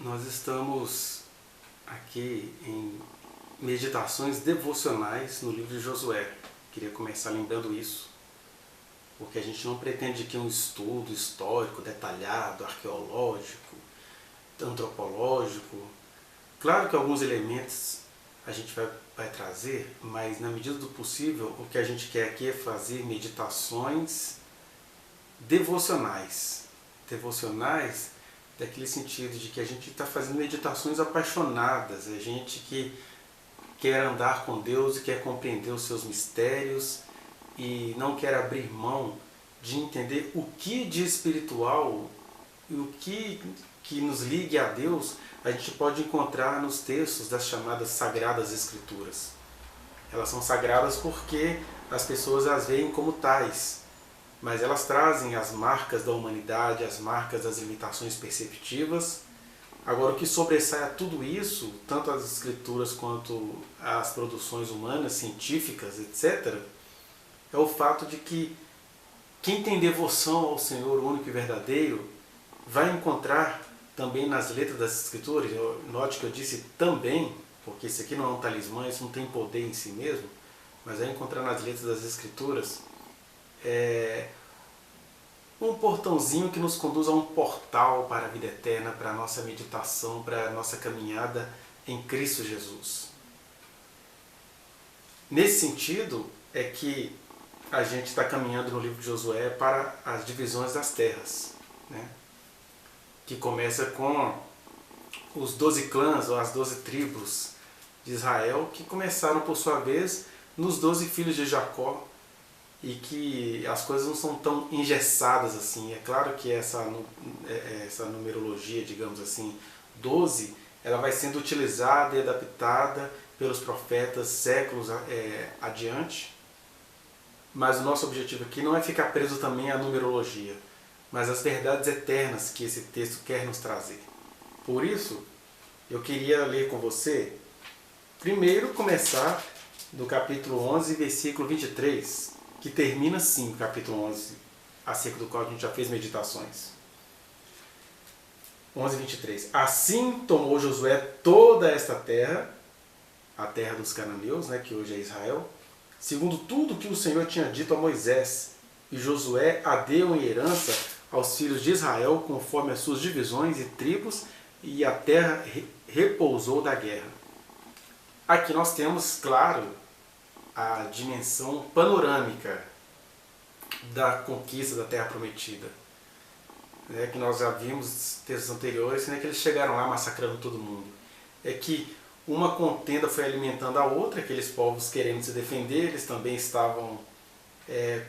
Nós estamos aqui em meditações devocionais no livro de Josué. Queria começar lembrando isso, porque a gente não pretende aqui um estudo histórico detalhado, arqueológico, antropológico. Claro que alguns elementos a gente vai trazer, mas na medida do possível o que a gente quer aqui é fazer meditações devocionais. Devocionais daquele sentido de que a gente está fazendo meditações apaixonadas, a gente que quer andar com Deus e quer compreender os seus mistérios e não quer abrir mão de entender o que de espiritual e o que nos ligue a Deus a gente pode encontrar nos textos das chamadas Sagradas Escrituras. Elas são sagradas porque as pessoas as veem como tais, mas elas trazem as marcas da humanidade, as marcas das limitações perceptivas. Agora, o que sobressai a tudo isso, tanto as escrituras quanto as produções humanas, científicas, etc., é o fato de que quem tem devoção ao Senhor único e verdadeiro vai encontrar também nas letras das escrituras, note que eu disse também, porque isso aqui não é um talismã, isso não tem poder em si mesmo, mas vai encontrar nas letras das escrituras um portãozinho que nos conduz a um portal para a vida eterna, para a nossa meditação, para a nossa caminhada em Cristo Jesus. Nesse sentido é que a gente está caminhando no livro de Josué para as divisões das terras, né? Que começa com os 12 clãs, ou as 12 tribos de Israel, que começaram, por sua vez, nos 12 filhos de Jacó, e que as coisas não são tão engessadas assim. É claro que essa numerologia, digamos assim, 12, ela vai sendo utilizada e adaptada pelos profetas séculos adiante, mas o nosso objetivo aqui não é ficar preso também à numerologia, mas às verdades eternas que esse texto quer nos trazer. Por isso, eu queria ler com você, primeiro começar do capítulo 11, versículo 23, que termina assim, o capítulo 11, acerca do qual a gente já fez meditações. 11, 23. Assim tomou Josué toda esta terra, a terra dos cananeus, né, que hoje é Israel, segundo tudo que o Senhor tinha dito a Moisés, e Josué a deu em herança aos filhos de Israel, conforme as suas divisões e tribos, e a terra repousou da guerra. Aqui nós temos, claro, a dimensão panorâmica da conquista da Terra Prometida, né, que nós já vimos nos textos anteriores, né, que eles chegaram lá massacrando todo mundo. É que uma contenda foi alimentando a outra, aqueles povos querendo se defender, eles também estavam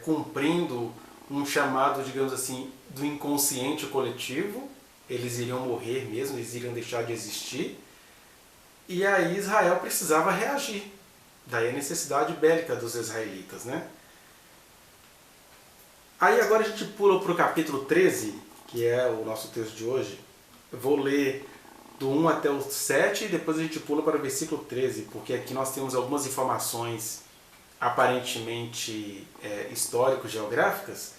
cumprindo um chamado, digamos assim, do inconsciente coletivo, eles iriam morrer mesmo, eles iriam deixar de existir, e aí Israel precisava reagir. Daí a necessidade bélica dos israelitas, né? Aí agora a gente pula para o capítulo 13, que é o nosso texto de hoje. Eu vou ler do 1 até o 7 e depois a gente pula para o versículo 13, porque aqui nós temos algumas informações aparentemente histórico-geográficas,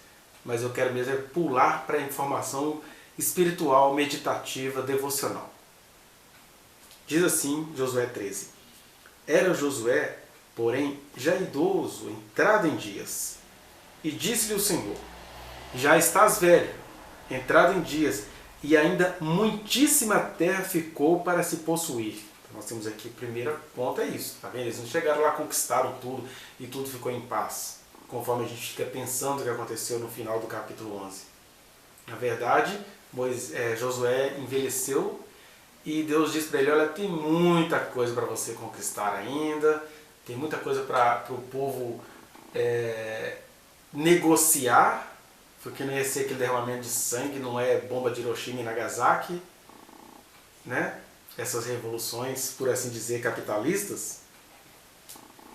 mas eu quero mesmo pular para a informação espiritual, meditativa, devocional. Diz assim Josué 13. Era Josué, porém, já idoso, entrado em dias. E disse-lhe o Senhor: já estás velho, entrado em dias, e ainda muitíssima terra ficou para se possuir. Então, nós temos aqui, o primeiro ponto é isso, tá vendo? Eles não chegaram lá, conquistaram tudo, e tudo ficou em paz, conforme a gente fica pensando o que aconteceu no final do capítulo 11. Na verdade, Josué envelheceu, e Deus diz para ele: olha, tem muita coisa para você conquistar ainda, tem muita coisa para o povo negociar, porque não ia ser aquele derramamento de sangue, não é bomba de Hiroshima e Nagasaki, né? Essas revoluções, por assim dizer, capitalistas,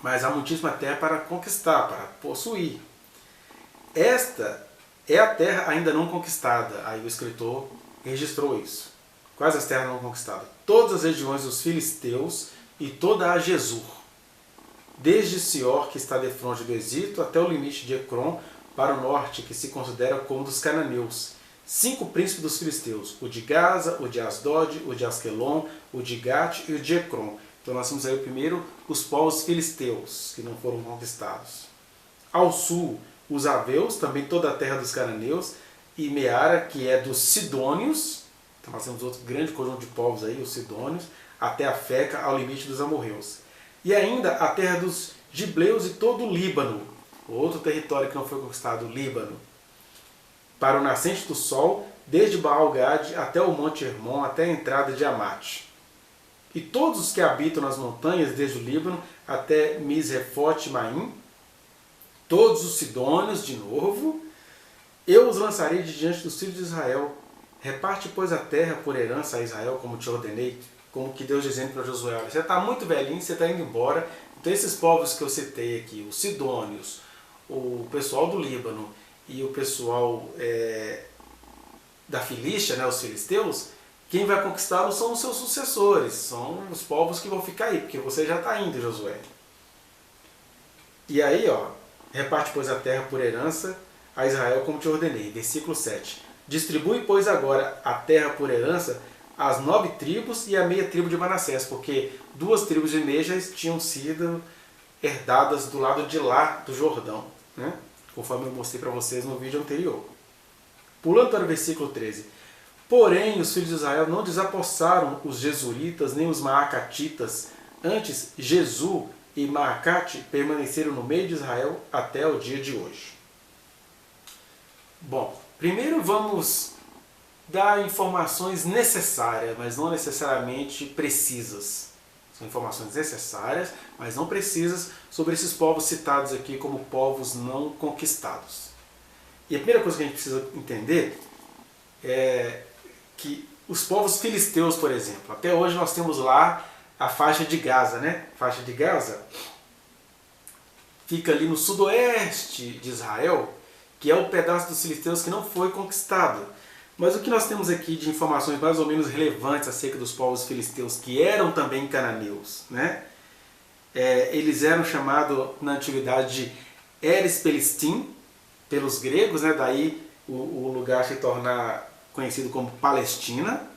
mas há muitíssima terra para conquistar, para possuir. Esta é a terra ainda não conquistada, aí o escritor registrou isso. Quais as terras não conquistadas? Todas as regiões dos filisteus e toda a Jesur, desde Sior, que está defronte do Egito, até o limite de Ecrom, para o norte, que se considera como dos cananeus, 5 príncipes dos filisteus, o de Gaza, o de Asdod, o de Asquelon, o de Gate e o de Ecrom. Então nós temos aí primeiro os povos filisteus, que não foram conquistados. Ao sul, os aveus, também toda a terra dos cananeus, e Meara, que é dos sidônios. Então nós temos outro grande conjunto de povos aí, os sidônios, até a Feca, ao limite dos amorreus. E ainda a terra dos gibleus e todo o Líbano, outro território que não foi conquistado, o Líbano, para o nascente do sol, desde Baal-Gade até o Monte Hermon, até a entrada de Amate. E todos os que habitam nas montanhas, desde o Líbano até Misrefote-Maim, todos os sidônios, de novo, eu os lançarei de diante dos filhos de Israel. Reparte, pois, a terra por herança a Israel, como te ordenei, como que Deus dizendo para Josué: olha, você está muito velhinho, você está indo embora. Então esses povos que eu citei aqui, os sidônios, o pessoal do Líbano e o pessoal da Filístia, né, os filisteus, quem vai conquistá-los são os seus sucessores, são os povos que vão ficar aí, porque você já está indo, Josué. E aí, ó, reparte, pois, a terra por herança a Israel, como te ordenei. Versículo 7. Distribui, pois, agora a terra por herança às 9 tribos e a meia tribo de Manassés, porque 2 tribos e meia já tinham sido herdadas do lado de lá do Jordão, né? Conforme eu mostrei para vocês no vídeo anterior. Pulando para o versículo 13. Porém, os filhos de Israel não desapossaram os jesuritas nem os maacatitas. Antes, Jesu e Maacate permaneceram no meio de Israel até o dia de hoje. Bom, primeiro vamos dar informações necessárias, mas não necessariamente precisas. São informações necessárias, mas não precisas, sobre esses povos citados aqui como povos não conquistados. E a primeira coisa que a gente precisa entender é que os povos filisteus, por exemplo, até hoje nós temos lá a faixa de Gaza, né? A faixa de Gaza fica ali no sudoeste de Israel, que é o pedaço dos filisteus que não foi conquistado. Mas o que nós temos aqui de informações mais ou menos relevantes acerca dos povos filisteus, que eram também cananeus, né? Eles eram chamados na antiguidade de Eres Pelistim, pelos gregos, né? Daí o lugar se torna conhecido como Palestina.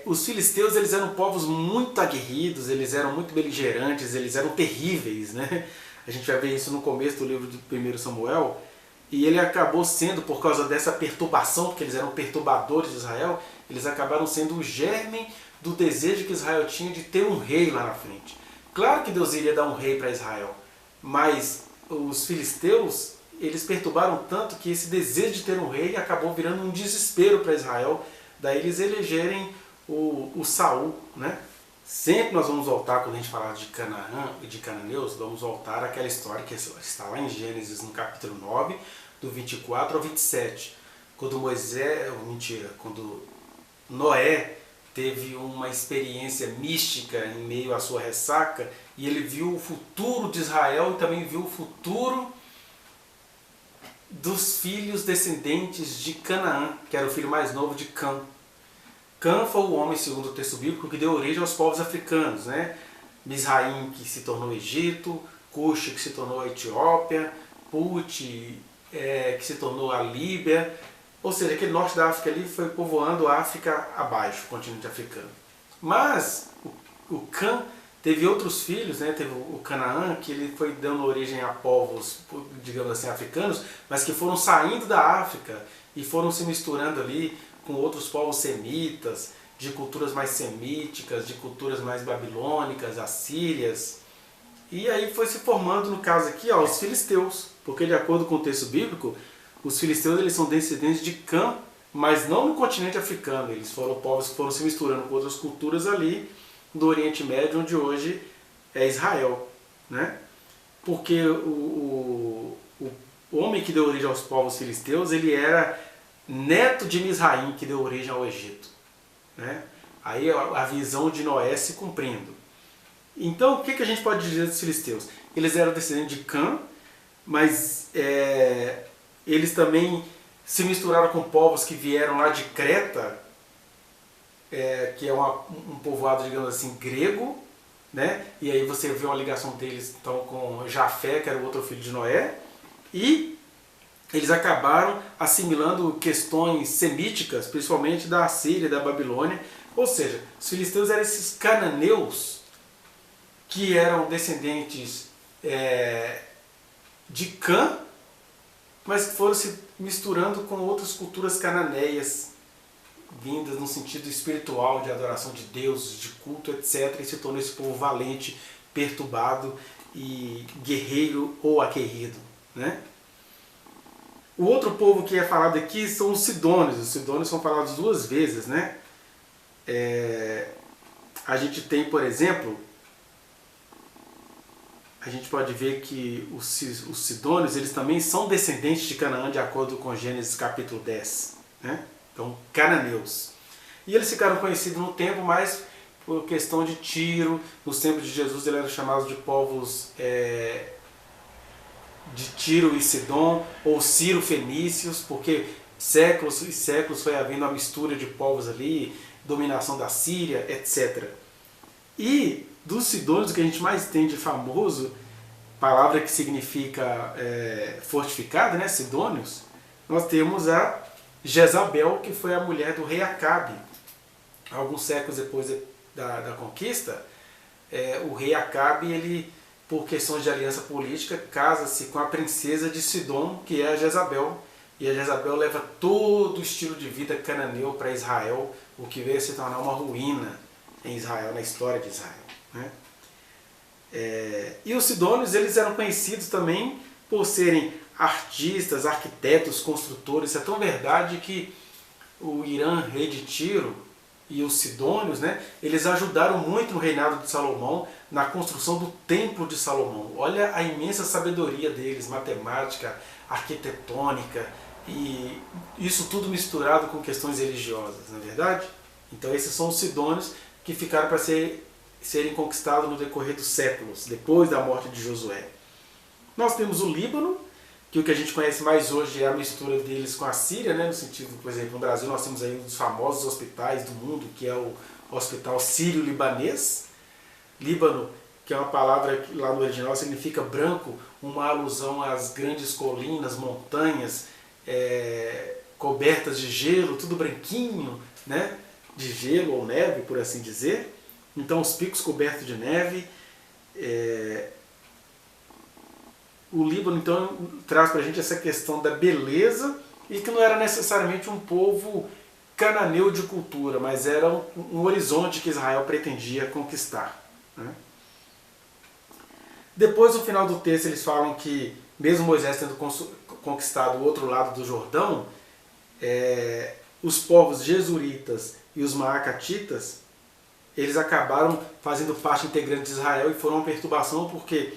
Os filisteus, eles eram povos muito aguerridos, eles eram muito beligerantes, eles eram terríveis, né? A gente vai ver isso no começo do livro de 1 Samuel, e ele acabou sendo, por causa dessa perturbação, porque eles eram perturbadores de Israel, eles acabaram sendo o germe do desejo que Israel tinha de ter um rei lá na frente. Claro que Deus iria dar um rei para Israel, mas os filisteus, eles perturbaram tanto que esse desejo de ter um rei acabou virando um desespero para Israel, daí eles elegerem o Saul, né? Sempre nós vamos voltar, quando a gente falar de Canaã e de cananeus, vamos voltar àquela história que está lá em Gênesis, no capítulo 9, do 24 ao 27. Quando quando Noé teve uma experiência mística em meio à sua ressaca, e ele viu o futuro de Israel e também viu o futuro dos filhos descendentes de Canaã, que era o filho mais novo de Cã. Cã foi o homem, segundo o texto bíblico, que deu origem aos povos africanos, né? Misraim, que se tornou Egito, Cush, que se tornou a Etiópia, Put, que se tornou a Líbia. Ou seja, aquele norte da África ali foi povoando a África abaixo, o continente africano. Mas o Cã teve outros filhos, né? Teve o Canaã, que ele foi dando origem a povos, digamos assim, africanos, mas que foram saindo da África e foram se misturando ali com outros povos semitas, de culturas mais semíticas, de culturas mais babilônicas, assírias. E aí foi se formando, no caso aqui, os filisteus, porque de acordo com o texto bíblico, os filisteus, eles são descendentes de Cã, mas não no continente africano. Eles foram povos que foram se misturando com outras culturas ali do Oriente Médio, onde hoje é Israel, né? Porque o homem que deu origem aos povos filisteus, ele era neto de Misraim, que deu origem ao Egito, né? Aí a visão de Noé se cumprindo. Então, o que a gente pode dizer dos filisteus? Eles eram descendentes de Cã, mas eles também se misturaram com povos que vieram lá de Creta, que é um povoado, digamos assim, grego, né? E aí você vê uma ligação deles então com Jafé, que era o outro filho de Noé, e eles acabaram assimilando questões semíticas, principalmente da Síria, da Babilônia. Ou seja, os filisteus eram esses cananeus que eram descendentes de Cã, mas que foram se misturando com outras culturas cananeias, vindas no sentido espiritual, de adoração de deuses, de culto, etc. E se tornou esse povo valente, perturbado e guerreiro ou aguerrido, né? O outro povo que é falado aqui são os sidônios. Os sidônios são falados duas vezes, né? A gente tem, por exemplo, a gente pode ver que os sidônios, eles também são descendentes de Canaã, de acordo com Gênesis capítulo 10, né? Então, cananeus. E eles ficaram conhecidos no tempo mais por questão de Tiro. Nos tempos de Jesus, eles eram chamados de povos de Tiro e Sidom, ou Ciro-fenícios, porque séculos e séculos foi havendo uma mistura de povos ali, dominação da Síria, etc. E dos sidônios, o que a gente mais tem de famoso, palavra que significa fortificada, né, sidônios, nós temos a Jezabel, que foi a mulher do rei Acabe. Alguns séculos depois da conquista, o rei Acabe, ele, por questões de aliança política, casa-se com a princesa de Sidom, que é a Jezabel. E a Jezabel leva todo o estilo de vida cananeu para Israel, o que veio a se tornar uma ruína em Israel, na história de Israel, né? E os sidônios, eles eram conhecidos também por serem artistas, arquitetos, construtores. Isso é tão verdade que o Irã, rei de Tiro, e os sidônios, né, eles ajudaram muito no reinado de Salomão na construção do templo de Salomão. Olha a imensa sabedoria deles, matemática, arquitetônica, e isso tudo misturado com questões religiosas, não é verdade? Então esses são os sidônios que ficaram para serem conquistados no decorrer dos séculos, depois da morte de Josué. Nós temos o Líbano, que o que a gente conhece mais hoje é a mistura deles com a Síria, né? No sentido, por exemplo, no Brasil nós temos aí um dos famosos hospitais do mundo, que é o Hospital Sírio-Libanês. Líbano, que é uma palavra que lá no original significa branco, uma alusão às grandes colinas, montanhas, cobertas de gelo, tudo branquinho, né? De gelo ou neve, por assim dizer. Então os picos cobertos de neve. O Líbano, então, traz para a gente essa questão da beleza, e que não era necessariamente um povo cananeu de cultura, mas era um horizonte que Israel pretendia conquistar, né? Depois, no final do texto, eles falam que, mesmo Moisés tendo conquistado o outro lado do Jordão, os povos jesuritas e os maacatitas, eles acabaram fazendo parte integrante de Israel e foram uma perturbação, porque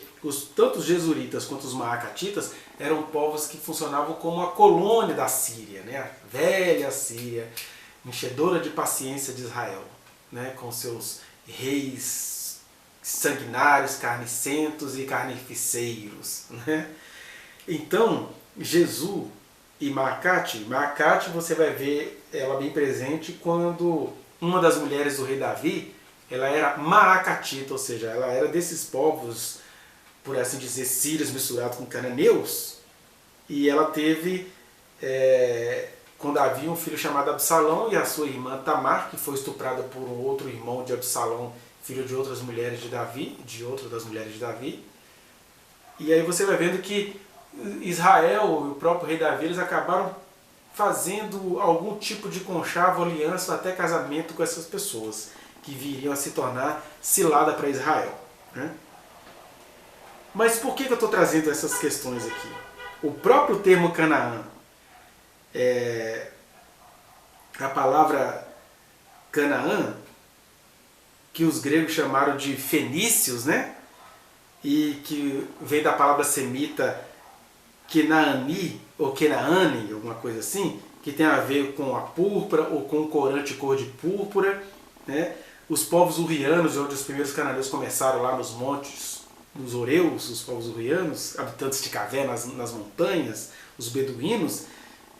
tanto os jesuritas quanto os maacatitas eram povos que funcionavam como a colônia da Síria, né? A velha Síria, enchedora de paciência de Israel, né? Com seus reis sanguinários, carnicentos e carnificeiros, né? Então, Jesus e Maacate você vai ver ela bem presente quando uma das mulheres do rei Davi, ela era maacatita, ou seja, ela era desses povos, por assim dizer, sírios misturados com cananeus, e ela teve com Davi um filho chamado Absalão, e a sua irmã Tamar, que foi estuprada por um outro irmão de Absalão, filho de outras mulheres de Davi, de outra das mulheres de Davi. E aí você vai vendo que Israel e o próprio rei Davi, eles acabaram fazendo algum tipo de conchavo, aliança, até casamento com essas pessoas, que viriam a se tornar cilada para Israel, né? Mas por que eu estou trazendo essas questões aqui? O próprio termo Canaã, a palavra Canaã, que os gregos chamaram de fenícios, né? E que vem da palavra semita Kenaani, ou Kenaane, alguma coisa assim, que tem a ver com a púrpura ou com o corante cor de púrpura, né? Os povos hurrianos, onde os primeiros cananeus começaram lá nos montes, nos Oreus, os povos hurrianos, habitantes de cavernas nas montanhas, os beduínos,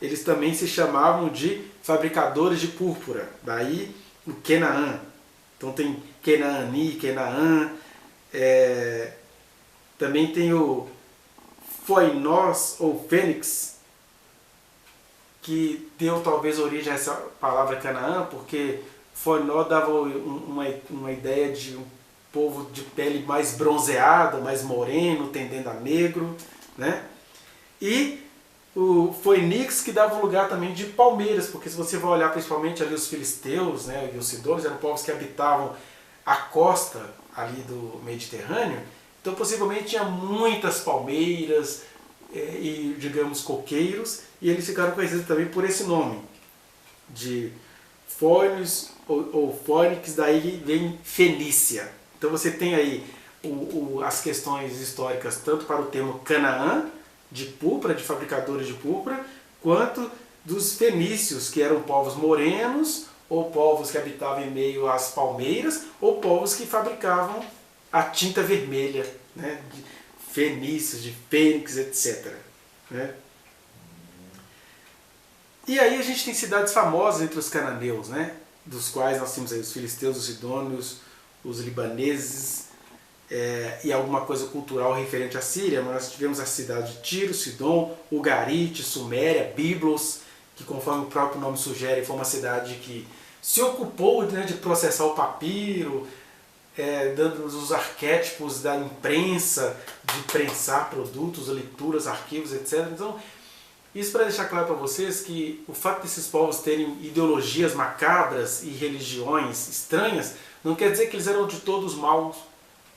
eles também se chamavam de fabricadores de púrpura, daí o Kenaã. Então tem Kenaani, Kenaã, também tem o Foinós ou Fênix, que deu talvez origem a essa palavra Canaã, porque Fornó dava uma ideia de um povo de pele mais bronzeada, mais moreno, tendendo a negro, né? E o Foinix, que dava lugar também de palmeiras, porque se você vai olhar principalmente ali os filisteus, né, e os sidônios, eram povos que habitavam a costa ali do Mediterrâneo, então possivelmente tinha muitas palmeiras e, digamos, coqueiros, e eles ficaram conhecidos também por esse nome, de Fónix ou Fónix, daí vem Fenícia. Então você tem aí as questões históricas tanto para o termo Canaã, de púrpura, de fabricadores de púrpura, quanto dos fenícios, que eram povos morenos, ou povos que habitavam em meio às palmeiras, ou povos que fabricavam a tinta vermelha, né, de fenícios, de fênix, etc. Né? E aí a gente tem cidades famosas entre os cananeus, né, dos quais nós temos aí os filisteus, os sidônios, os libaneses, e alguma coisa cultural referente à Síria, mas nós tivemos a cidade de Tiro, Sidom, Ugarit, Suméria, Biblos, que conforme o próprio nome sugere, foi uma cidade que se ocupou, né, de processar o papiro, dando-nos os arquétipos da imprensa, de prensar produtos, leituras, arquivos, etc. Então, isso para deixar claro para vocês que o fato desses povos terem ideologias macabras e religiões estranhas, não quer dizer que eles eram de todos maus,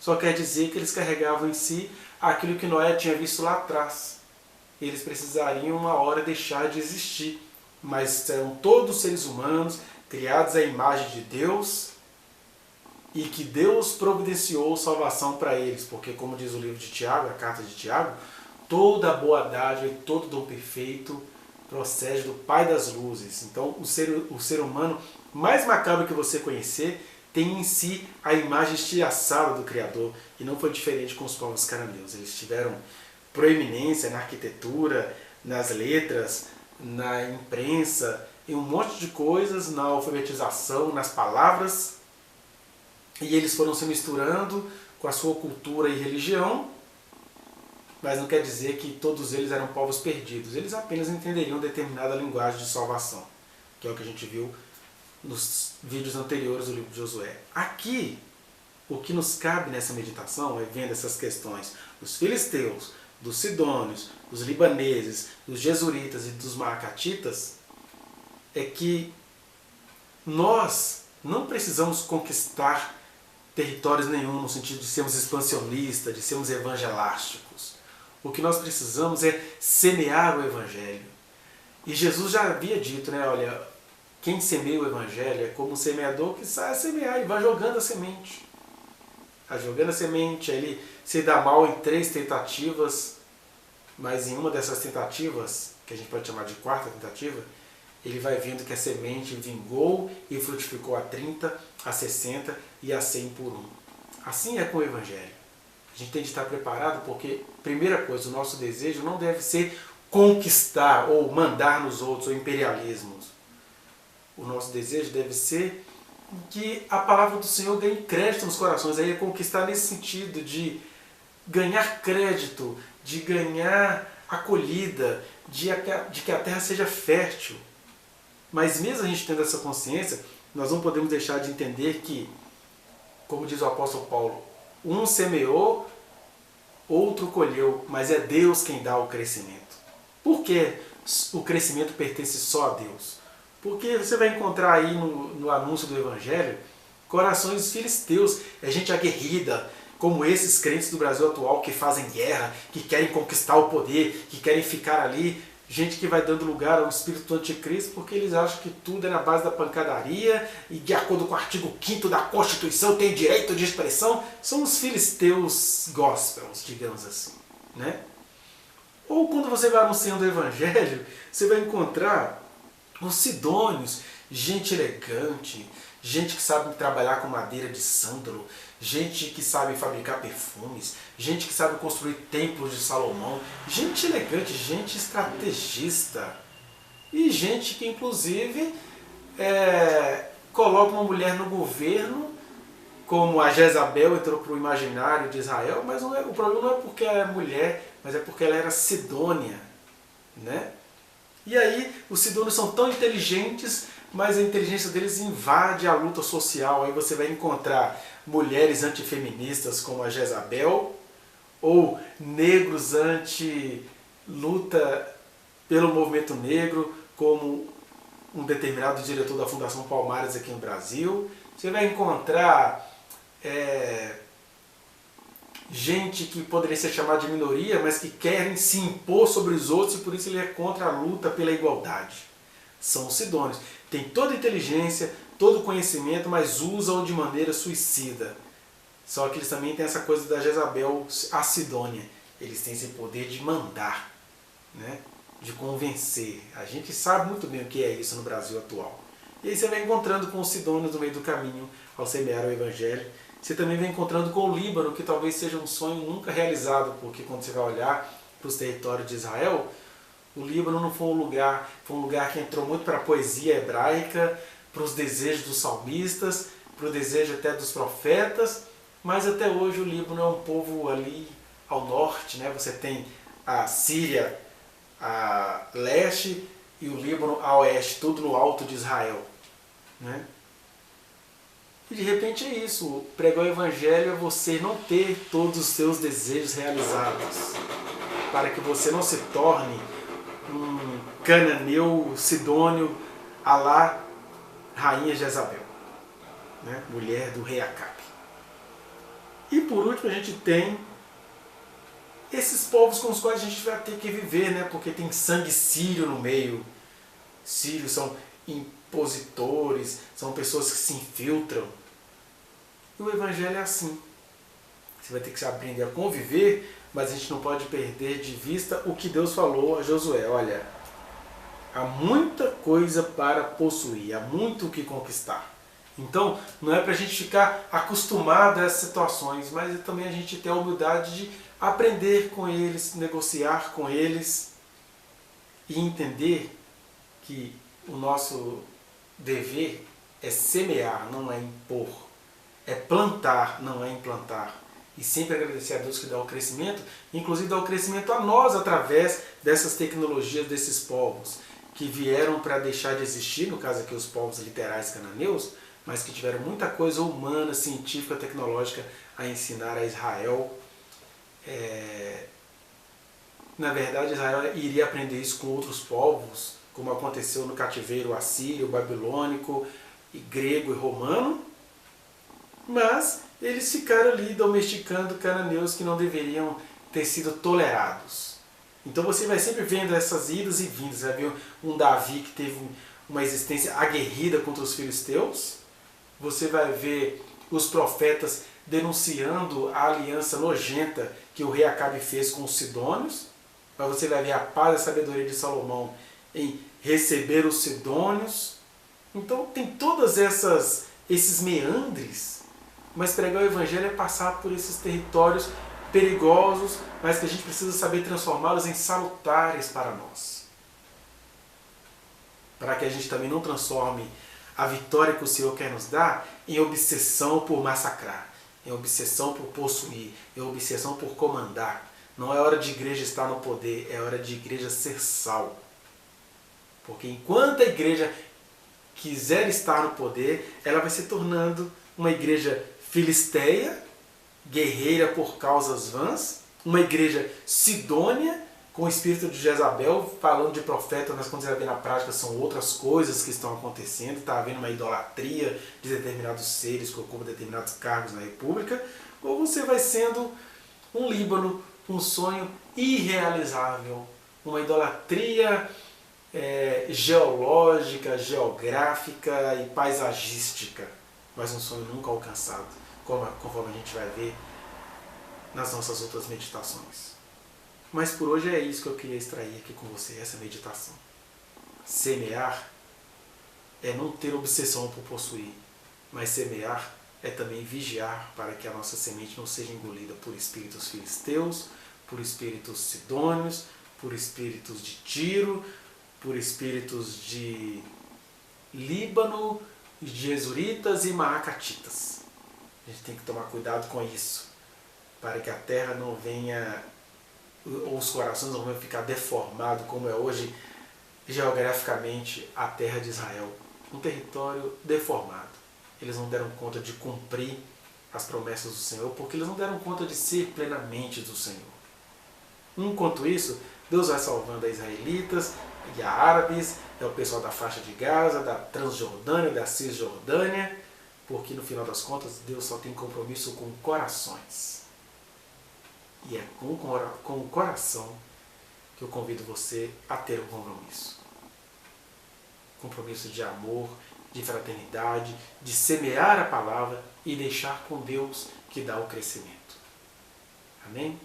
só quer dizer que eles carregavam em si aquilo que Noé tinha visto lá atrás. Eles precisariam uma hora deixar de existir, mas eram todos seres humanos, criados à imagem de Deus, e que Deus providenciou salvação para eles, porque como diz o livro de Tiago, a carta de Tiago, toda boa dádiva e todo dom perfeito procede do Pai das luzes. Então o ser humano mais macabro que você conhecer tem em si a imagem estilhaçada do Criador, e não foi diferente com os povos cananeus. Eles tiveram proeminência na arquitetura, nas letras, na imprensa, em um monte de coisas, na alfabetização, nas palavras, e eles foram se misturando com a sua cultura e religião, mas não quer dizer que todos eles eram povos perdidos. Eles apenas entenderiam determinada linguagem de salvação, que é o que a gente viu nos vídeos anteriores do livro de Josué. Aqui, o que nos cabe nessa meditação é vendo essas questões dos filisteus, dos sidônios, dos libaneses, dos jesuritas e dos maacatitas, é que nós não precisamos conquistar territórios nenhum no sentido de sermos expansionistas, de sermos evangelásticos. O que nós precisamos é semear o Evangelho. E Jesus já havia dito, né, olha, quem semeia o Evangelho é como um semeador que sai a semear e vai jogando a semente. Vai jogando a semente, aí ele se dá mal em 3 tentativas, mas em uma dessas tentativas, que a gente pode chamar de quarta tentativa, ele vai vendo que a semente vingou e frutificou a 30, a 60 e a 100 por um. Assim é com o Evangelho. A gente tem de estar preparado porque, primeira coisa, o nosso desejo não deve ser conquistar ou mandar nos outros, ou imperialismos. O nosso desejo deve ser que a palavra do Senhor ganhe crédito nos corações. Aí é conquistar nesse sentido de ganhar crédito, de ganhar acolhida, de que a terra seja fértil. Mas mesmo a gente tendo essa consciência, nós não podemos deixar de entender que, como diz o apóstolo Paulo, um semeou, outro colheu, mas é Deus quem dá o crescimento. Por que o crescimento pertence só a Deus? Porque você vai encontrar aí no anúncio do Evangelho corações filisteus, é gente aguerrida, como esses crentes do Brasil atual que fazem guerra, que querem conquistar o poder, que querem ficar ali, gente que vai dando lugar ao espírito do anticristo porque eles acham que tudo é na base da pancadaria e de acordo com o artigo 5º da Constituição tem direito de expressão. São os filisteus gospels, digamos assim, né? Ou quando você vai anunciando o Evangelho, você vai encontrar os sidônios, gente elegante, gente que sabe trabalhar com madeira de sândalo, gente que sabe fabricar perfumes, gente que sabe construir templos de Salomão, gente elegante, gente estrategista e gente que inclusive coloca uma mulher no governo, como a Jezabel entrou para o imaginário de Israel, mas o problema não é porque ela é mulher, mas é porque ela era sidônia, né? E aí os sidônios são tão inteligentes, mas a inteligência deles invade a luta social. Aí você vai encontrar mulheres antifeministas como a Jezabel, ou negros anti-luta pelo movimento negro, como um determinado diretor da Fundação Palmares aqui no Brasil. Você vai encontrar gente que poderia ser chamada de minoria, mas que querem se impor sobre os outros e por isso ele é contra a luta pela igualdade. São os sidônios. Tem toda a inteligência, todo o conhecimento, mas usam de maneira suicida. Só que eles também têm essa coisa da Jezabel, a Sidônia. Eles têm esse poder de mandar, né? De convencer. A gente sabe muito bem o que é isso no Brasil atual. E aí você vai encontrando com os sidônios no meio do caminho ao semear o Evangelho. Você também vai encontrando com o Líbano, que talvez seja um sonho nunca realizado, porque quando você vai olhar para os territórios de Israel, o Líbano não foi um lugar que entrou muito para a poesia hebraica, para os desejos dos salmistas, para o desejo até dos profetas, mas até hoje o Líbano é um povo ali ao norte, né? Você tem a Síria a leste e o Líbano a oeste, tudo no alto de Israel, né? E de repente é isso, pregar o Evangelho é você não ter todos os seus desejos realizados, para que você não se torne um cananeu sidônio à la rainha Jezabel, né? Mulher do rei Acabe. E por último a gente tem esses povos com os quais a gente vai ter que viver, né? Porque tem sangue sírio no meio. Sírios são impositores, são pessoas que se infiltram. E o Evangelho é assim. Você vai ter que aprender a conviver, mas a gente não pode perder de vista o que Deus falou a Josué. Olha, há muita coisa para possuir, há muito o que conquistar. Então, não é para a gente ficar acostumado a essas situações, mas é também a gente ter a humildade de aprender com eles, negociar com eles e entender que o nosso dever é semear, não é impor. É plantar, não é implantar. E sempre agradecer a Deus que dá o crescimento, inclusive dá o crescimento a nós através dessas tecnologias desses povos que vieram para deixar de existir, no caso aqui os povos literais cananeus, mas que tiveram muita coisa humana, científica, tecnológica a ensinar a Israel. Na verdade, Israel iria aprender isso com outros povos, como aconteceu no cativeiro assírio, babilônico, e grego e romano, mas eles ficaram ali domesticando cananeus que não deveriam ter sido tolerados. Então você vai sempre vendo essas idas e vindas. Você vai ver um Davi que teve uma existência aguerrida contra os filisteus. Você vai ver os profetas denunciando a aliança nojenta que o rei Acabe fez com os sidônios. Mas você vai ver a paz e a sabedoria de Salomão em receber os sidônios. Então tem todas esses meandres. Mas pregar o Evangelho é passar por esses territórios perigosos, mas que a gente precisa saber transformá-los em salutares para nós. Para que a gente também não transforme a vitória que o Senhor quer nos dar em obsessão por massacrar, em obsessão por possuir, em obsessão por comandar. Não é hora de igreja estar no poder, é hora de igreja ser sal. Porque enquanto a igreja quiser estar no poder, ela vai se tornando uma igreja filisteia, guerreira por causas vãs, uma igreja sidônia, com o espírito de Jezabel, falando de profeta, mas quando você vai ver na prática são outras coisas que estão acontecendo, está havendo uma idolatria de determinados seres que ocupam determinados cargos na república, ou você vai sendo um Líbano, um sonho irrealizável, uma idolatria geológica, geográfica e paisagística, mas um sonho nunca alcançado, conforme a gente vai ver nas nossas outras meditações. Mas por hoje é isso que eu queria extrair aqui com você, essa meditação. Semear é não ter obsessão por possuir, mas semear é também vigiar para que a nossa semente não seja engolida por espíritos filisteus, por espíritos sidônios, por espíritos de Tiro, por espíritos de Líbano, de Jesuritas e Maacatitas. A gente tem que tomar cuidado com isso, para que a terra não venha, ou os corações não venham ficar deformados, como é hoje geograficamente a terra de Israel, um território deformado. Eles não deram conta de cumprir as promessas do Senhor, porque eles não deram conta de ser plenamente do Senhor. Enquanto isso, Deus vai salvando a israelitas e a árabes, é o pessoal da faixa de Gaza, da Transjordânia, da Cisjordânia, porque no final das contas Deus só tem compromisso com corações. E é com o coração que eu convido você a ter um compromisso. Compromisso de amor, de fraternidade, de semear a palavra e deixar com Deus que dá o crescimento. Amém?